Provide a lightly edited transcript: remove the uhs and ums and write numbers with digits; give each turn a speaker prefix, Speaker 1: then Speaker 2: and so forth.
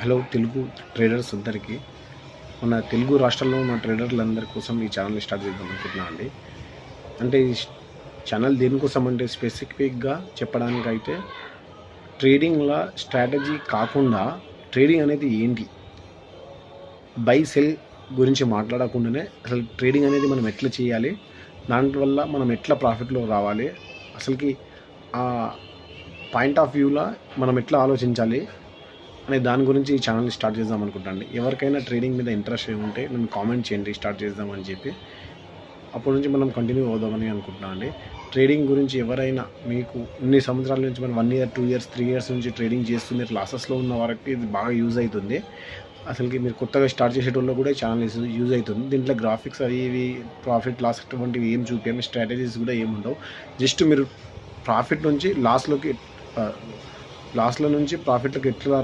Speaker 1: Hello Telugu traders అందరికీ, మన తెలుగు రాష్ట్రాల్లో ఉన్న ట్రేడర్లందరి కోసం ఈ ఛానల్ స్టార్ట్ చేద్దాం అనుకుంటున్నాను అండి. అంటే ఈ ఛానల్ దేనికోసం అంటే స్పెసిఫిక్గా చెప్పడానికైతే ట్రేడింగ్లో స్ట్రాటజీ కాకుండా ట్రేడింగ్ అనేది ఏంటి, బై సెల్ గురించి మాట్లాడకుండానే అసలు ట్రేడింగ్ అనేది మనం ఎట్లా చేయాలి, దానివల్ల మనం ఎట్లా ప్రాఫిట్లో రావాలి, అసలుకి ఆ పాయింట్ ఆఫ్ వ్యూలో మనం ఎట్లా ఆలోచించాలి అనే దాని గురించి ఈ ఛానల్ని స్టార్ట్ చేద్దాం అనుకుంటాను. ఎవరికైనా ట్రేడింగ్ మీద ఇంట్రెస్ట్ ఉంటే నన్ను కామెంట్ చేయండి, స్టార్ట్ చేద్దామని చెప్పి. అప్పటి నుంచి మనం కంటిన్యూ అవుదామని అనుకుంటున్నాను అండి. ట్రేడింగ్ గురించి ఎవరైనా మీకు ఇన్ని సంవత్సరాల నుంచి మనం 1 year 2 years 3 years నుంచి ట్రేడింగ్ చేస్తూ మీరు లాసెస్లో ఉన్న వారికి ఇది బాగా యూజ్ అవుతుంది. అసలుకి మీరు కొత్తగా స్టార్ట్ చేసేటోళ్ళు కూడా ఈ ఛానల్ యూజ్ అవుతుంది. దీంట్లో గ్రాఫిక్స్ అవి ఇవి ప్రాఫిట్ లాస్ అటువంటివి ఏం చూపించాము, స్ట్రాటజీస్ కూడా ఏముండవు. జస్ట్ మీరు ప్రాఫిట్ నుంచి లాస్లో నుంచి ప్రాఫిట్లోకి ఎట్లా